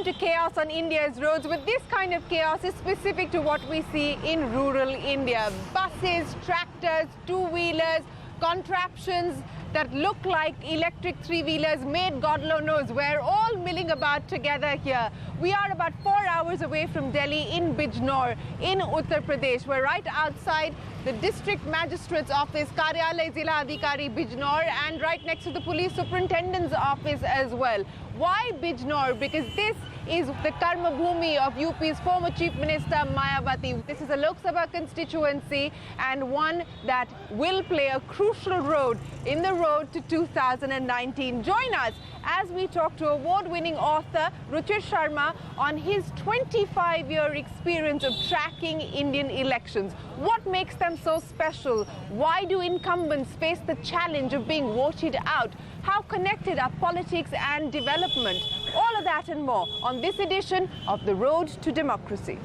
to chaos on India's roads, but this kind of chaos is specific to what we see in rural India. Buses, tractors, two-wheelers, contraptions that look like electric three-wheelers made God knows where, all milling about together here. We are about 4 hours away from Delhi in Bijnor in Uttar Pradesh. We're right outside the district magistrate's office, Karyalay Zila Adhikari Bijnor, and right next to the police superintendent's office as well. Why Bijnor? Because this is the Karma Bhumi of UP's former Chief Minister Mayawati. This is a Lok Sabha constituency and one that will play a crucial role in the road to 2019. Join us as we talk to award-winning author Ruchir Sharma on his 25-year experience of tracking Indian elections. What makes them so special? Why do incumbents face the challenge of being voted out? How connected are politics and development? All of that and more on this edition of The Road to Democracy.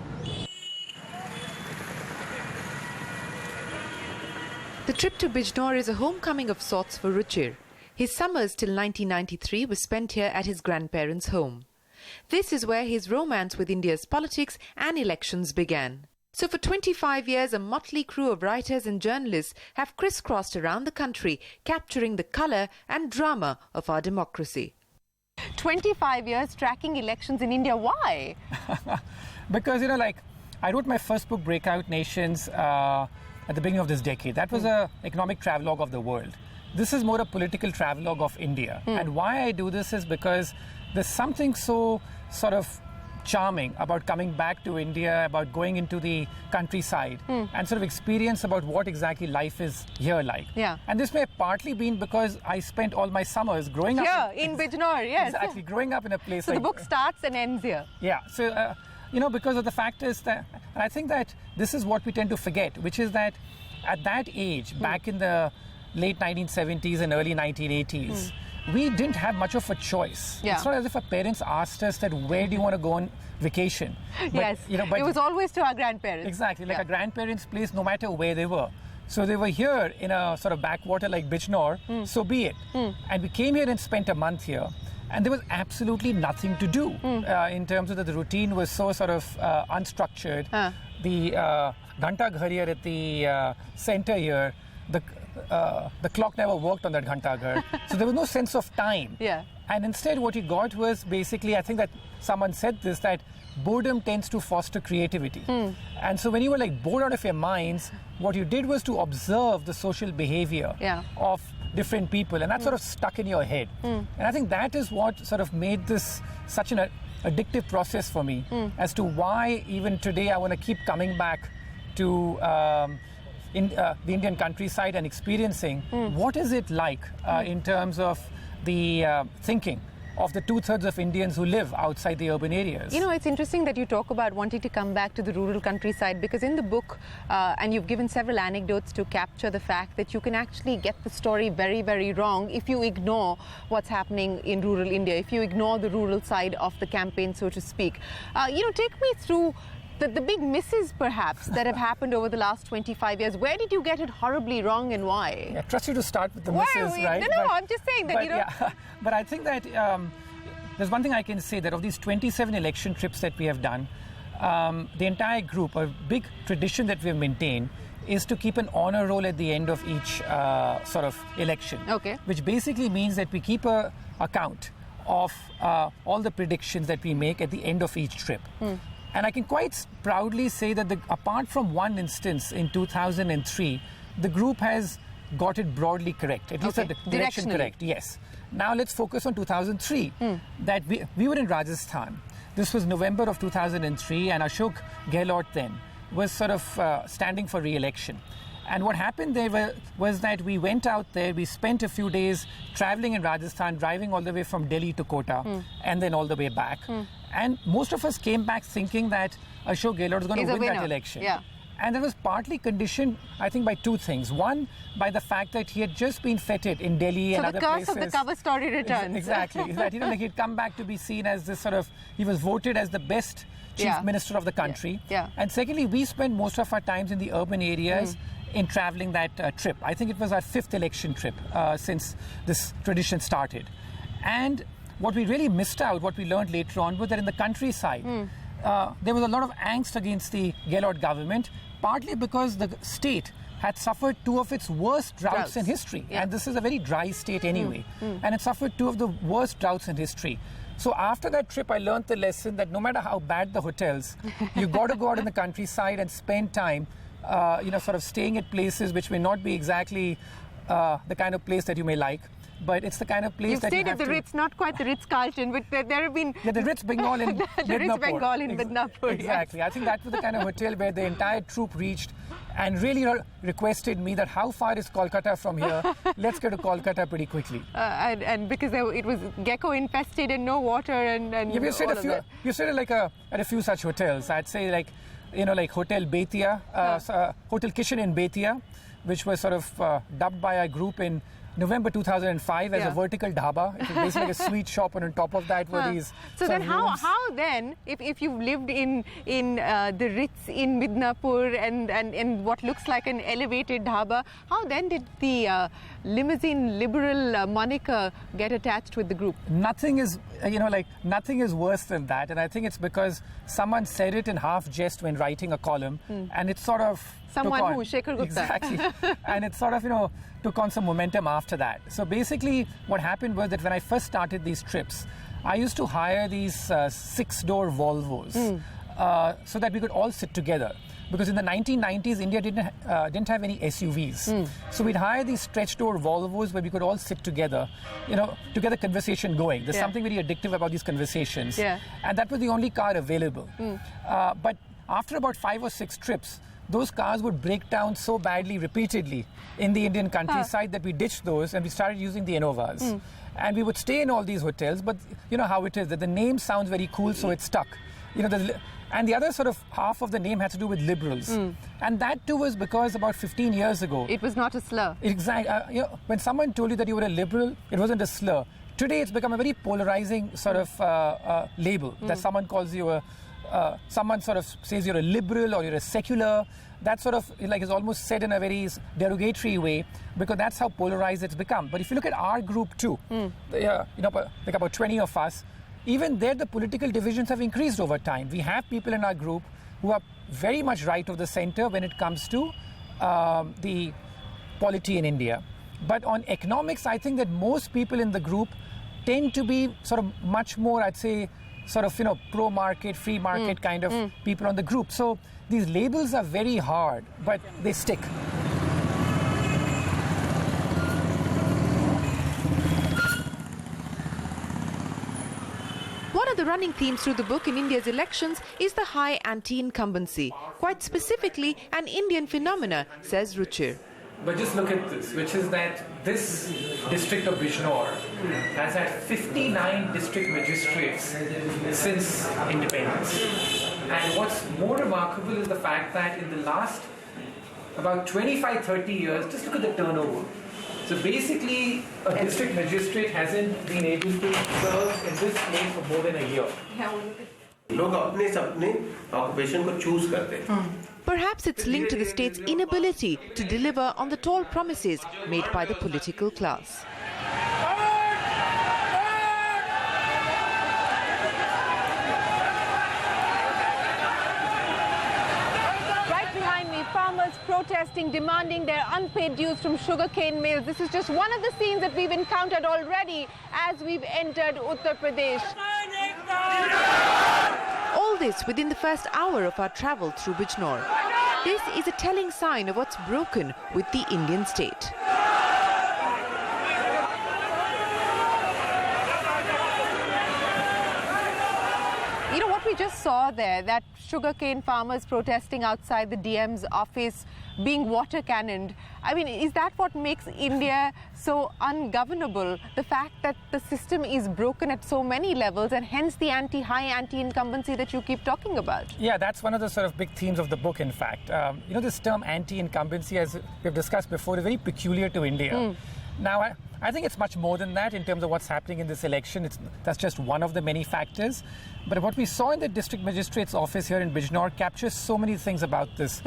The trip to Bijnor is a homecoming of sorts for Ruchir. His summers till 1993 were spent here at his grandparents' home. This is where his romance with India's politics and elections began. So for 25 years, a motley crew of writers and journalists have crisscrossed around the country, capturing the colour and drama of our democracy. 25 years tracking elections in India. Why? Because, I wrote my first book, Breakout Nations, at the beginning of this decade. That was an economic travelogue of the world. This is more a political travelogue of India. And why I do this is because there's something so sort of charming about coming back to India, about going into the countryside and sort of experience about what exactly life is here like. Yeah. And this may have partly been because I spent all my summers growing up here in Bijnor, yes. Exactly, growing up in a place so like... the book starts and ends here. Yeah, so, because of the fact is that, and I think that this is what we tend to forget, which is that at that age, back in the late 1970s and early 1980s, we didn't have much of a choice. Yeah. It's not as if our parents asked us that where do you want to go on vacation. But, yes, but it was always to our grandparents. Exactly, like our grandparents' place, no matter where they were. So they were here in a sort of backwater like Bijnor, so be it. And we came here and spent a month here. And there was absolutely nothing to do in terms of that the routine was so sort of unstructured. The Ghanta Ghar here at the center here, the clock never worked on that Ghanta Ghar. So there was no sense of time. Yeah. And instead what you got was basically, I think that someone said this, that boredom tends to foster creativity. And so when you were like bored out of your minds, what you did was to observe the social behavior of different people, and that sort of stuck in your head. And I think that is what sort of made this such an addictive process for me as to why even today I want to keep coming back to the Indian countryside and experiencing what is it like in terms of the thinking of the 2/3 of Indians who live outside the urban areas. It's interesting that you talk about wanting to come back to the rural countryside, because in the book, and you've given several anecdotes to capture the fact that you can actually get the story very, very wrong if you ignore what's happening in rural India, if you ignore the rural side of the campaign, so to speak. Take me through the big misses, perhaps, that have happened over the last 25 years. Where did you get it horribly wrong and why? I trust you to start with the misses, right? No, I'm just saying that, Yeah. But I think that there's one thing I can say, that of these 27 election trips that we have done, the entire group, a big tradition that we have maintained, is to keep an honor roll at the end of each sort of election. Okay. Which basically means that we keep a account of all the predictions that we make at the end of each trip. And I can quite proudly say that apart from one instance in 2003, the group has got it broadly correct, at least the direction correct, yes. Now let's focus on 2003, that we were in Rajasthan. This was November of 2003, and Ashok Gehlot then was sort of standing for re-election. And what happened there was that we went out there, we spent a few days traveling in Rajasthan, driving all the way from Delhi to Kota, and then all the way back. And most of us came back thinking that Ashok Gehlot was going to win that election. Yeah. And that was partly conditioned, I think, by two things. One, by the fact that he had just been feted in Delhi and other places. So the curse of the cover story returns. Exactly. That, he'd come back to be seen as this sort of, he was voted as the best chief minister of the country. Yeah. And secondly, we spent most of our times in the urban areas in traveling that trip. I think it was our 5th election trip since this tradition started. And what we really missed out, what we learned later on, was that in the countryside, there was a lot of angst against the Gehlot government, partly because the state had suffered two of its worst droughts in history. Yeah. And this is a very dry state anyway. And it suffered two of the worst droughts in history. So after that trip, I learned the lesson that no matter how bad the hotels, you've got to go out in the countryside and spend time, sort of staying at places which may not be exactly the kind of place that you may like. But it's the kind of place that you have to... You've stayed at the Ritz, not quite the Ritz-Carlton, but there have been... Yeah, the Ritz-Bengal in Midnapur. The Ritz-Bengal in Midnapur, Exactly. Yes. I think that was the kind of hotel where the entire troop reached and really requested me that how far is Kolkata from here? Let's get to Kolkata pretty quickly. And because it was gecko-infested and no water and yeah, we stayed at a few such hotels. I'd say like Hotel Betia, Hotel Kitchen in Betia, which was sort of dubbed by our group in November 2005 as a vertical dhaba. It was basically like a sweet shop, and on top of that were these. So then, how then, if you've lived in the Ritz in Midnapur and what looks like an elevated dhaba, how then did the limousine liberal moniker get attached with the group? Nothing is worse than that, and I think it's because someone said it in half jest when writing a column, and it sort of someone who Shekhar Gupta exactly, and it sort of took on some momentum after that. So basically, what happened was that when I first started these trips, I used to hire these 6-door Volvos so that we could all sit together. Because in the 1990s, India didn't have any SUVs. So we'd hire these stretch-door Volvos where we could all sit together, to get the conversation going. There's something very addictive about these conversations. Yeah. And that was the only car available. But after about 5 or 6 trips, those cars would break down so badly repeatedly in the Indian countryside that we ditched those and we started using the Innovas. And we would stay in all these hotels, but you know how it is, that the name sounds very cool, so it stuck. And the other sort of half of the name had to do with liberals. And that too was because about 15 years ago... It was not a slur. Exactly. When someone told you that you were a liberal, it wasn't a slur. Today it's become a very polarizing sort of label, that someone calls you someone sort of says you're a liberal or you're a secular. That sort of is almost said in a very derogatory way, because that's how polarized it's become. But if you look at our group too, like about 20 of us, even there the political divisions have increased over time. We have people in our group who are very much right of the center when it comes to the polity in India. But on economics, I think that most people in the group tend to be sort of much more, I'd say, sort of, pro-market, free market kind of people on the group. So these labels are very hard, but they stick. One of the running themes through the book in India's elections is the high anti-incumbency, quite specifically an Indian phenomena, says Ruchir. But just look at this, which is that this district of Bijnor has had 59 district magistrates since independence. And what's more remarkable is the fact that in the last about 25-30 years, just look at the turnover. So basically, a district magistrate hasn't been able to serve in this place for more than a year. लोग अपने अपने occupation को choose करते हैं. Perhaps it's linked to the state's inability to deliver on the tall promises made by the political class. Right behind me, farmers protesting, demanding their unpaid dues from sugarcane mills. This is just one of the scenes that we've encountered already as we've entered Uttar Pradesh. All this within the first hour of our travel through Bijnor. This is a telling sign of what's broken with the Indian state. You know what we just saw there, that sugarcane farmers protesting outside the DM's office, being water cannoned. I mean, is that what makes India so ungovernable? The fact that the system is broken at so many levels, and hence the high anti-incumbency that you keep talking about. Yeah, that's one of the sort of big themes of the book, in fact. This term anti-incumbency, as we've discussed before, is very peculiar to India. Now, I think it's much more than that in terms of what's happening in this election. That's just one of the many factors. But what we saw in the district magistrate's office here in Bijnor captures so many things about this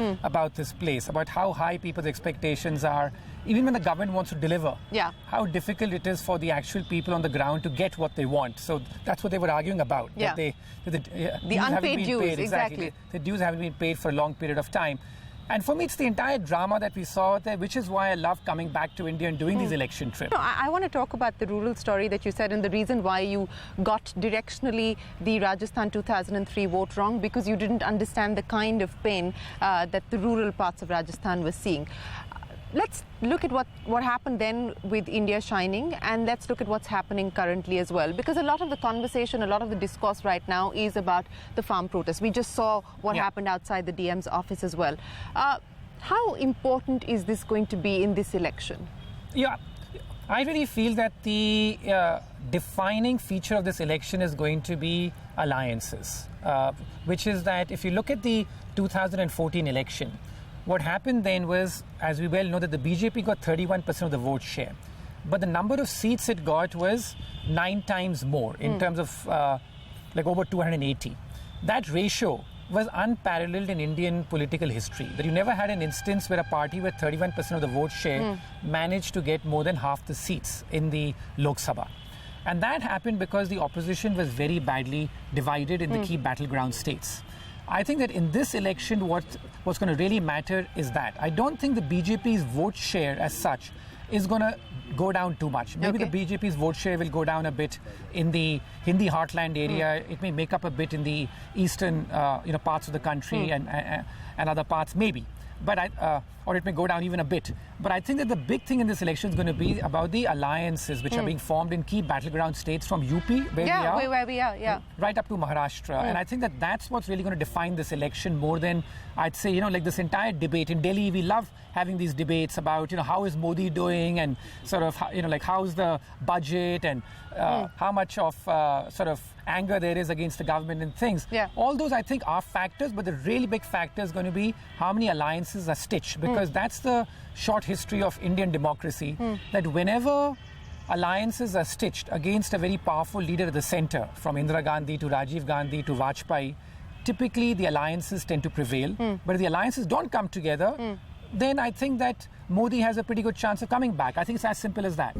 place, about how high people's expectations are, even when the government wants to deliver. Yeah. How difficult it is for the actual people on the ground to get what they want. So that's what they were arguing about. Yeah. That the unpaid dues, exactly. The dues haven't been paid for a long period of time. And for me, it's the entire drama that we saw there, which is why I love coming back to India and doing these election trips. No, I want to talk about the rural story that you said and the reason why you got directionally the Rajasthan 2003 vote wrong, because you didn't understand the kind of pain that the rural parts of Rajasthan were seeing. Let's look at what happened then with India Shining, and let's look at what's happening currently as well. Because a lot of the conversation, a lot of the discourse right now is about the farm protests. We just saw what happened outside the DM's office as well. How important is this going to be in this election? Yeah, I really feel that the defining feature of this election is going to be alliances, which is that if you look at the 2014 election, what happened then was, as we well know, that the BJP got 31% of the vote share. But the number of seats it got was 9 times more in terms of like over 280. That ratio was unparalleled in Indian political history. That you never had an instance where a party with 31% of the vote share managed to get more than half the seats in the Lok Sabha. And that happened because the opposition was very badly divided in the key battleground states. I think that in this election, what's going to really matter is that. I don't think the BJP's vote share as such is going to go down too much. Maybe the BJP's vote share will go down a bit in the Hindi heartland area. It may make up a bit in the eastern parts of the country and other parts, maybe. But or it may go down even a bit. But I think that the big thing in this election is going to be about the alliances which are being formed in key battleground states from UP, where we are, right up to Maharashtra. And I think that that's what's really going to define this election more than, I'd say, like this entire debate. In Delhi, we love having these debates about, how is Modi doing and sort of, like how's the budget and how much of sort of anger there is against the government and things. Yeah. All those, I think, are factors, but the really big factor is going to be how many alliances are stitched, because that's the short history of Indian democracy, that whenever alliances are stitched against a very powerful leader at the center, from Indira Gandhi to Rajiv Gandhi to Vajpayee, typically the alliances tend to prevail. But if the alliances don't come together, then I think that Modi has a pretty good chance of coming back. I think it's as simple as that.